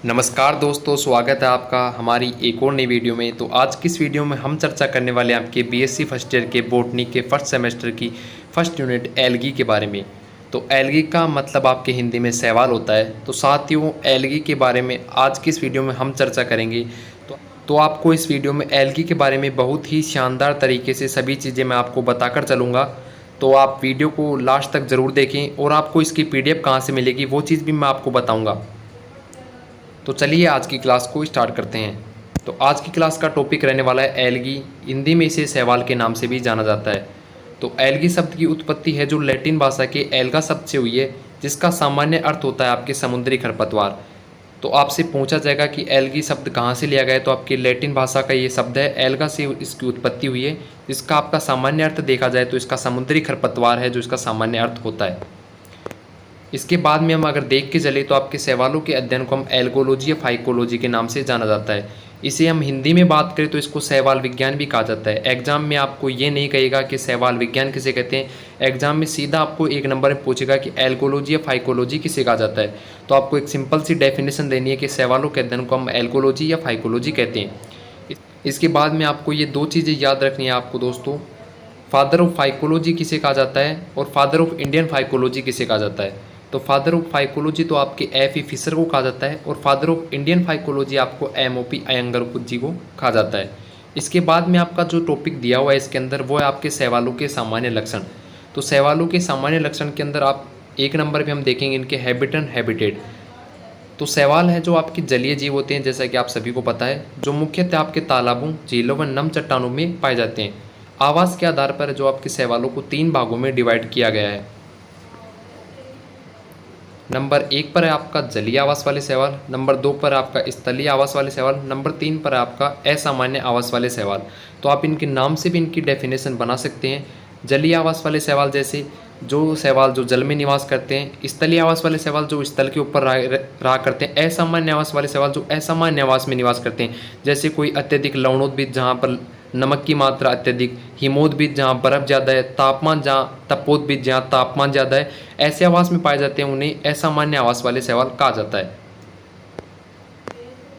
नमस्कार दोस्तों, स्वागत है आपका हमारी एक और नई वीडियो में। तो आज की इस वीडियो में हम चर्चा करने वाले हैं आपके बीएससी फर्स्ट ईयर के बॉटनी के फर्स्ट सेमेस्टर की फर्स्ट यूनिट एल्गी के बारे में। तो एल्गी का मतलब आपके हिंदी में शैवाल होता है। तो साथियों, एल्गी के बारे में आज की इस वीडियो में हम चर्चा करेंगे। तो आपको इस वीडियो में एल्गी के बारे में बहुत ही शानदार तरीके से सभी चीज़ें मैं आपको बताकर चलूँगा। तो आप वीडियो को लास्ट तक ज़रूर देखें और आपको इसकी PDF कहाँ से मिलेगी वो चीज़ भी मैं आपको बताऊँगा। तो चलिए आज की क्लास को स्टार्ट करते हैं। तो आज की क्लास का टॉपिक रहने वाला है एल्गी। हिंदी में इसे शैवाल के नाम से भी जाना जाता है। तो एल्गी शब्द की उत्पत्ति है जो लैटिन भाषा के एल्गा शब्द से हुई है, जिसका सामान्य अर्थ होता है आपके समुद्री खरपतवार। तो आपसे पूछा जाएगा कि एल्गी शब्द कहाँ से लिया गया है, तो आपकी लैटिन भाषा का ये शब्द है, एल्गा से इसकी उत्पत्ति हुई है। जिसका आपका सामान्य अर्थ देखा जाए तो इसका समुद्री खरपतवार है जो इसका सामान्य अर्थ होता है। इसके बाद में हम अगर देख के चले तो आपके शैवालों के अध्ययन को हम एल्गोलॉजी या फाइकोलॉजी के नाम से जाना जाता है। इसे हम हिंदी में बात करें तो इसको शैवाल विज्ञान भी कहा जाता है। एग्जाम में आपको ये नहीं कहेगा कि शैवाल विज्ञान किसे कहते हैं, एग्जाम में सीधा आपको एक नंबर में पूछेगा कि एल्गोलॉजी या फाइकोलॉजी किसे कहा जाता है। तो आपको एक सिंपल सी डेफिनेशन देनी है कि शैवालों के अध्ययन को हम एल्गोलॉजी या फाइकोलॉजी कहते हैं। इसके बाद में आपको ये दो चीज़ें याद रखनी है आपको दोस्तों, फादर ऑफ फाइकोलॉजी किसे कहा जाता है और फादर ऑफ इंडियन फाइकोलॉजी किसे कहा जाता है। तो फादर ऑफ फाइकोलॉजी तो आपके F.E. फिशर को कहा जाता है और फादर ऑफ इंडियन फाइकोलॉजी आपको M.O.P. अयंगर जी को कहा जाता है। इसके बाद में आपका जो टॉपिक दिया हुआ है इसके अंदर वो है आपके शैवालों के सामान्य लक्षण। तो शैवालों के सामान्य लक्षण के अंदर आप एक नंबर पे हम देखेंगे इनके हैबिट एंड हैबिटेट। तो शैवाल है जो आपके जलीय जीव होते हैं, जैसा कि आप सभी को पता है, जो मुख्यतः आपके तालाबों, झीलों व नम चट्टानों में पाए जाते हैं। आवास के आधार पर जो आपके शैवालों को 3 भागों में डिवाइड किया गया है। नंबर 1 पर है आपका जलीय आवास वाले शैवाल, नंबर 2 पर आपका स्थलीय आवास वाले शैवाल, नंबर 3 पर आपका असामान्य आवास वाले शैवाल। तो आप इनके नाम से भी इनकी डेफिनेशन बना सकते हैं। जलीय आवास वाले शैवाल जैसे जो शैवाल जो जल में निवास करते हैं, स्थलीय आवास वाले शैवाल जो स्थल के ऊपर रहा करते हैं, असामान्य आवास वाले शैवाल जो असामान्य आवास में निवास करते हैं, जैसे कोई अत्यधिक लवणोद्भिद जहाँ पर नमक की मात्रा अत्यधिक, हिमोद्भिद जहाँ बर्फ़ ज़्यादा है, तापमान जहाँ तपोद्भिद जहाँ तापमान ज़्यादा है, ऐसे आवास में पाए जाते हैं, उन्हें असामान्य आवास वाले शैवाल कहा जाता है।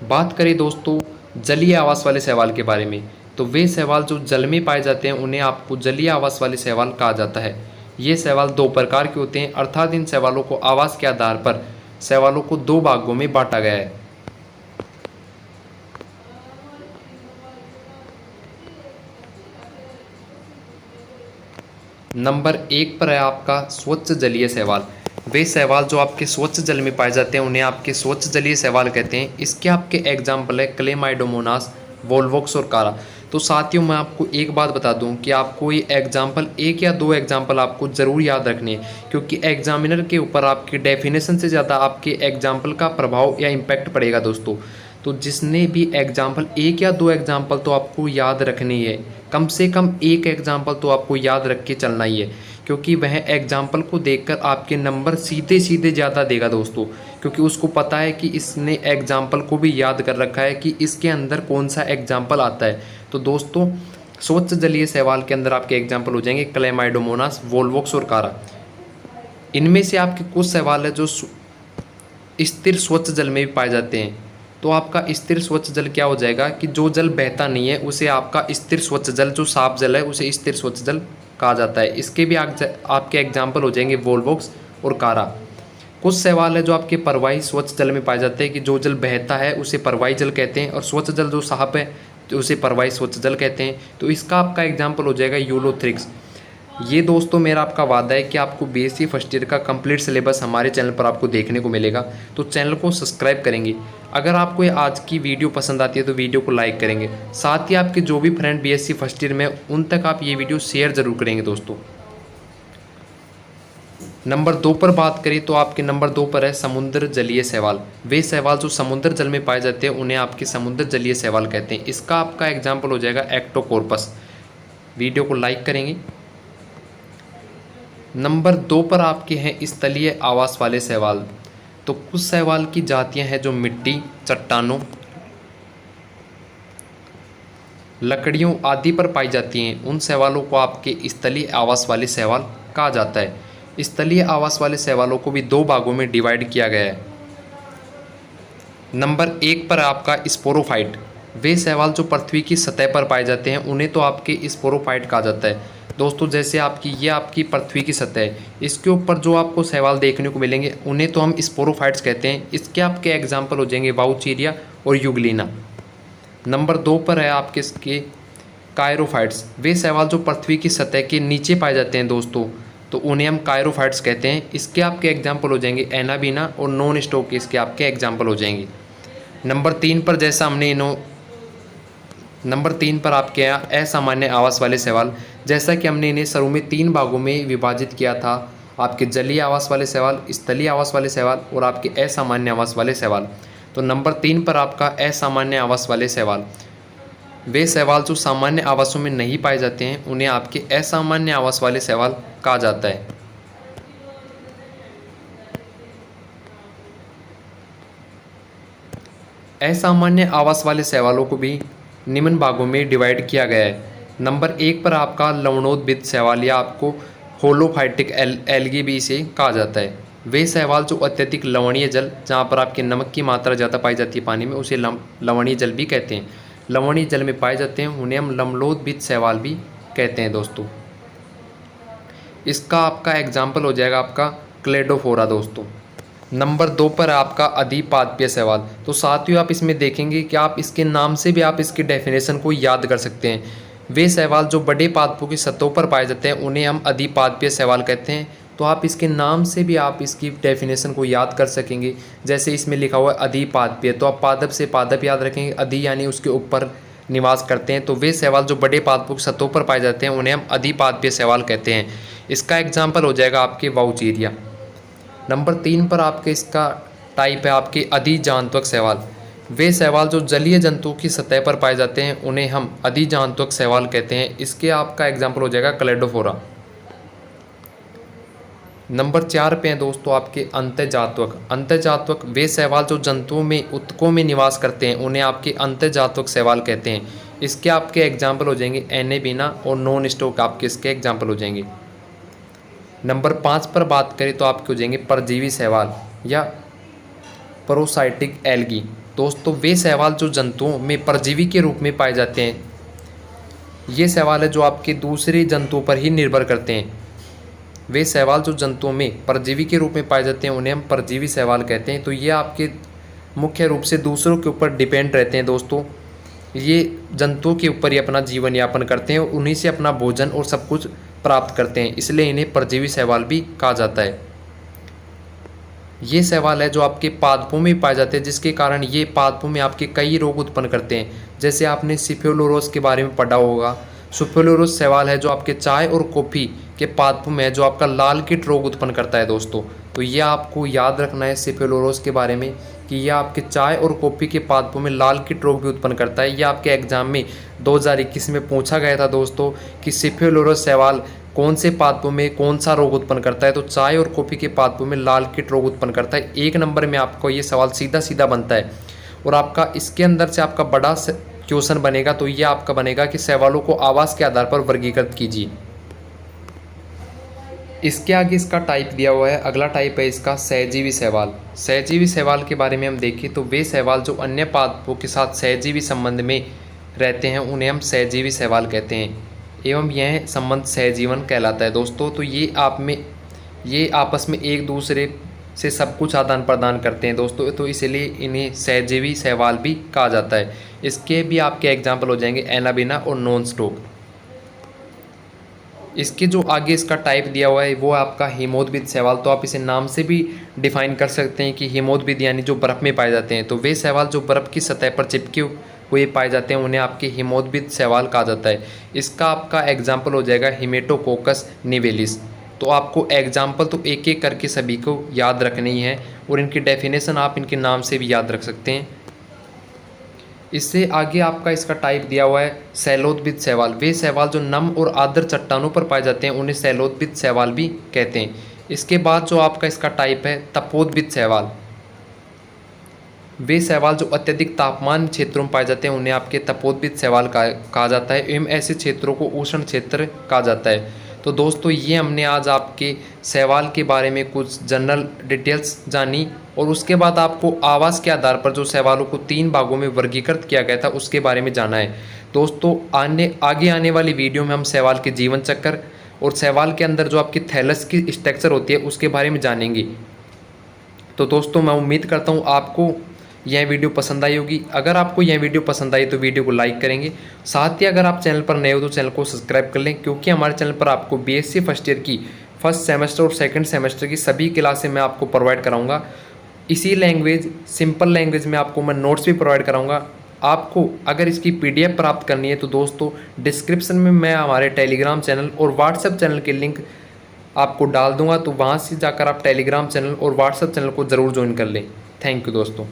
बात करें दोस्तों जलीय आवास वाले शैवाल के बारे में, तो वे शैवाल जो जल में पाए जाते हैं उन्हें आपको जलीय आवास वाले शैवाल कहा जाता है। ये शैवाल 2 प्रकार के होते हैं, अर्थात इन शैवालों को आवास के आधार पर शैवालों को 2 भागों में बांटा गया है। नंबर 1 पर है आपका स्वच्छ जलीय शैवाल। वे शैवाल जो आपके स्वच्छ जल में पाए जाते हैं उन्हें आपके स्वच्छ जलीय शैवाल कहते हैं। इसके आपके एग्जाम्पल है क्लेमाइडोमोनास, वोल्वोक्स और कारा। तो साथियों, मैं आपको एक बात बता दूं कि आपको ये एग्जाम्पल 1 या 2 एग्जाम्पल आपको ज़रूर याद रखने हैं, क्योंकि एग्जामिनर के ऊपर आपकी डेफिनेशन से ज़्यादा आपके एग्जाम्पल का प्रभाव या इम्पैक्ट पड़ेगा दोस्तों। तो जिसने भी एग्जाम्पल 1 या 2 एग्जाम्पल तो आपको याद रखनी है, कम से कम 1 एग्जाम्पल तो आपको याद रख के चलना ही है, क्योंकि वह एग्जाम्पल को देखकर आपके नंबर सीधे सीधे ज़्यादा देगा दोस्तों, क्योंकि उसको पता है कि इसने एग्जाम्पल को भी याद कर रखा है कि इसके अंदर कौन सा एग्जाम्पल आता है। तो दोस्तों स्वच्छ जलीय शैवाल के अंदर आपके एग्जाम्पल हो जाएंगे क्लेमाइडोमोनास, वोल्वोक्स और कारा। इनमें से आपके कुछ शैवाल है जो स्थिर स्वच्छ जल में भी पाए जाते हैं। तो आपका स्थिर स्वच्छ जल क्या हो जाएगा कि जो जल बहता नहीं है उसे आपका स्थिर स्वच्छ जल, जो साफ जल है उसे स्थिर स्वच्छ जल कहा जाता है। इसके भी आपके एग्जाम्पल हो जाएंगे वोल्वोक्स और कारा। कुछ शैवाल है जो आपके परवाही स्वच्छ जल में पाए जाते हैं कि जो जल बहता है उसे परवाही जल कहते हैं और स्वच्छ जल जो साफ है तो उसे परवाही स्वच्छ जल कहते हैं। तो इसका आपका एग्जाम्पल हो जाएगा यूलोथ्रिक्स। ये दोस्तों मेरा आपका वादा है कि आपको बीएससी फर्स्ट ईयर का कंप्लीट सिलेबस हमारे चैनल पर आपको देखने को मिलेगा। तो चैनल को सब्सक्राइब करेंगे। अगर आपको ये आज की वीडियो पसंद आती है तो वीडियो को लाइक करेंगे। साथ ही आपके जो भी फ्रेंड बीएससी फर्स्ट ईयर में उन तक आप ये वीडियो शेयर ज़रूर करेंगे दोस्तों। नंबर 2 पर बात करें तो आपके नंबर 2 पर है समुद्र जलीय शैवाल। वे शैवाल जो समुद्र जल में पाए जाते हैं उन्हें आपके समुद्र जलीय शैवाल कहते हैं। इसका आपका एग्जाम्पल हो जाएगा एक्टोकॉर्पस। वीडियो को लाइक करेंगे। नंबर 2 पर आपके हैं स्थलीय आवास वाले शैवाल। तो कुछ शैवाल की जातियां हैं जो मिट्टी, चट्टानों, लकड़ियों आदि पर पाई जाती हैं। उन शैवालों को आपके स्थलीय आवास वाले शैवाल कहा जाता है। स्थलीय आवास वाले शैवालों को भी 2 भागों में डिवाइड किया गया है। नंबर 1 पर आपका स्पोरोफाइट। वे शैवाल जो पृथ्वी की सतह पर पाए जाते हैं उन्हें तो आपके स्पोरोफाइट कहा जाता है। दोस्तों जैसे आपकी ये आपकी पृथ्वी की सतह है, इसके ऊपर जो आपको शैवाल देखने को मिलेंगे उन्हें तो हम स्पोरोफाइट्स कहते हैं। इसके आपके एग्जाम्पल हो जाएंगे वाउचीरिया और यूग्लिना। नंबर 2 पर है आपके इसके कायरोफाइट्स। वे शैवाल जो पृथ्वी की सतह के नीचे पाए जाते हैं दोस्तों, तो उन्हें हम कायरोफाइट्स कहते हैं। इसके आपके एग्जाम्पल हो जाएंगे एनाबीना और नॉन स्टॉक, इसके आपके एग्जाम्पल हो जाएंगे। नंबर 3 पर जैसा हमने नंबर 3 पर आपके यहाँ असामान्य आवास वाले शैवाल, जैसा कि हमने इन्हें शुरू में 3 भागों में विभाजित किया था, आपके जलीय आवास वाले शैवाल, स्थलीय आवास वाले शैवाल और आपके असामान्य आवास वाले शैवाल। तो नंबर 3 पर आपका असामान्य आवास वाले शैवाल। वे शैवाल जो सामान्य आवासों में नहीं पाए जाते हैं उन्हें आपके असामान्य आवास वाले शैवाल कहा जाता है। असामान्य आवास वाले शैवालों को भी निम्न भागों में डिवाइड किया गया है। नंबर 1 पर आपका लवणोद्भिद शैवाल या आपको होलोफाइटिक एल्गी भी इसे कहा जाता है। वे शैवाल जो अत्यधिक लवणीय जल, जहाँ पर आपके नमक की मात्रा ज़्यादा पाई जाती है पानी में, उसे लवणीय जल भी कहते हैं। लवणीय जल में पाए जाते हैं उन्हें हम लवणोद्भिद शैवाल भी कहते हैं दोस्तों। इसका आपका एग्जाम्पल हो जाएगा आपका क्लेडोफोरा दोस्तों। नंबर 2 पर आपका अधिपादपीय शैवाल। तो साथियों आप इसमें देखेंगे कि आप इसके नाम से भी आप इसकी डेफिनेशन को याद कर सकते हैं। वे शैवाल जो बड़े पादपों की सतहों पर पाए जाते हैं उन्हें हम अधिपादपीय शैवाल कहते हैं। तो आप इसके नाम से भी आप इसकी डेफिनेशन को याद कर सकेंगे। जैसे इसमें लिखा हुआ है अधिपादपीय, तो आप पादप से पादप याद रखेंगे, अधि यानी उसके ऊपर निवास करते हैं। तो वे शैवाल जो बड़े पादपों की सतहों पर पाए जाते हैं उन्हें हम अधिपादपीय शैवाल कहते हैं। इसका एग्जाम्पल हो जाएगा आपके वाउचीरिया। नंबर 3 पर आपके इसका टाइप है आपके अधिजांतवक शैवाल। वे शैवाल जो जलीय जंतुओं की सतह पर पाए जाते हैं उन्हें हम अधिजांतवक शैवाल कहते हैं। इसके आपका एग्जाम्पल हो जाएगा क्लेडोफोरा। नंबर 4 पे हैं दोस्तों आपके अंतःजातवक। अंतःजातवक वे शैवाल जो जंतुओं में ऊतकों में निवास करते हैं उन्हें आपके अंतःजातवक शैवाल कहते हैं। इसके आपके एग्जाम्पल हो जाएंगे एनेबिना और नॉन स्टॉक, आपके इसके एग्जाम्पल हो जाएंगे। नंबर 5 पर बात करें तो आपके हो जाएंगे परजीवी शैवाल या प्रोसाइटिक एल्गी। दोस्तों वे शैवाल जो जंतुओं में परजीवी के रूप में पाए जाते हैं, ये शैवाल है जो आपके दूसरे जंतुओं पर ही निर्भर करते हैं। वे शैवाल जो जंतुओं में परजीवी के रूप में पाए जाते हैं उन्हें हम परजीवी शैवाल कहते हैं। तो ये आपके मुख्य रूप से दूसरों के ऊपर डिपेंड रहते हैं दोस्तों। ये जंतुओं के ऊपर ही अपना जीवन यापन करते हैं और उन्हीं से अपना भोजन और सब कुछ प्राप्त करते हैं, इसलिए इन्हें परजीवी शैवाल भी कहा जाता है। ये शैवाल है जो आपके पादपों में पाए जाते हैं, जिसके कारण ये पादपों में आपके कई रोग उत्पन्न करते हैं। जैसे आपने सिफियोलोरोस के बारे में पढ़ा होगा। सिफियोलोरोस शैवाल है जो आपके चाय और कॉफ़ी के पादपों में है, जो आपका लाल कीट रोग उत्पन्न करता है दोस्तों। तो ये आपको याद रखना है सिफियोलोरोस के बारे में कि यह आपके चाय और कॉफ़ी के पादपों में लाल कीट रोग भी उत्पन्न करता है। यह आपके एग्जाम में 2021 में पूछा गया था दोस्तों कि सिफियोलोरोस शैवाल कौन से पादपों में कौन सा रोग उत्पन्न करता है। तो चाय और कॉफ़ी के पादपों में लाल कीट रोग उत्पन्न करता है। 1 नंबर में आपको ये सवाल सीधा सीधा बनता है। और आपका इसके अंदर से आपका बड़ा क्वेश्चन बनेगा, तो ये आपका बनेगा कि शैवालों को आवास के आधार पर वर्गीकृत कीजिए। इसके आगे इसका टाइप दिया हुआ है। अगला टाइप है इसका सहजीवी शैवाल। सहजीवी शैवाल के बारे में हम देखें तो वे शैवाल जो अन्य पादपों के साथ सहजीवी संबंध में रहते हैं उन्हें हम सहजीवी शैवाल कहते हैं, एवं यह संबंध सहजीवन कहलाता है दोस्तों। तो ये आपस में एक दूसरे से सब कुछ आदान प्रदान करते हैं दोस्तों, तो इसलिए इन्हें सहजीवी शैवाल भी कहा जाता है। इसके भी आपके एग्जाम्पल हो जाएंगे एनाबिना और नॉन स्टॉक। इसके जो आगे इसका टाइप दिया हुआ है वो आपका हिमोद्भिद शैवाल। तो आप इसे नाम से भी डिफाइन कर सकते हैं कि हिमोद्भिद यानी जो बर्फ़ में पाए जाते हैं। तो वे शैवाल जो बर्फ़ की सतह पर चिपके हुए पाए जाते हैं उन्हें आपके हिमोद्भिद शैवाल कहा जाता है। इसका आपका एग्जाम्पल हो जाएगा हिमेटोकोकस निवेलिस। तो आपको एग्जाम्पल तो एक एक करके सभी को याद रखनी ही है और इनकी डेफिनेशन आप इनके नाम से भी याद रख सकते हैं। इससे आगे आपका इसका टाइप दिया हुआ है शैलोद्भिद शैवाल। वे शैवाल जो नम और आर्द्र चट्टानों पर पाए जाते हैं उन्हें शैलोद्भिद शैवाल भी कहते हैं। इसके बाद जो आपका इसका टाइप है तपोद्भिद शैवाल। वे शैवाल जो अत्यधिक तापमान क्षेत्रों में पाए जाते हैं उन्हें आपके तपोद्भिद शैवाल कहा जाता है, एवं ऐसे क्षेत्रों को उष्ण क्षेत्र कहा जाता है। तो दोस्तों ये हमने आज आपके सवाल के बारे में कुछ जनरल डिटेल्स जानी और उसके बाद आपको आवाज़ के आधार पर जो सवालों को 3 भागों में वर्गीकृत किया गया था उसके बारे में जाना है। दोस्तों आगे आने वाली वीडियो में हम सवाल के जीवन चक्र और सवाल के अंदर जो आपकी थैलस की स्ट्रक्चर होती है उसके बारे में जानेंगे। तो दोस्तों मैं उम्मीद करता हूँ आपको यह वीडियो पसंद आई होगी। अगर आपको यह वीडियो पसंद आई तो वीडियो को लाइक करेंगे। साथ ही अगर आप चैनल पर नए हो तो चैनल को सब्सक्राइब कर लें, क्योंकि हमारे चैनल पर आपको बीएससी फर्स्ट ईयर की फर्स्ट सेमेस्टर और सेकंड सेमेस्टर की सभी क्लासें मैं आपको प्रोवाइड कराऊंगा। इसी लैंग्वेज सिंपल लैंग्वेज में आपको मैं नोट्स भी प्रोवाइड कराऊंगा। आपको अगर इसकी पीडीएफ प्राप्त करनी है तो दोस्तों डिस्क्रिप्शन में मैं हमारे टेलीग्राम चैनल और व्हाट्सएप चैनल के लिंक आपको डाल दूंगा, तो वहाँ से जाकर आप टेलीग्राम चैनल और व्हाट्सएप चैनल को ज़रूर ज्वाइन कर लें। थैंक यू दोस्तों।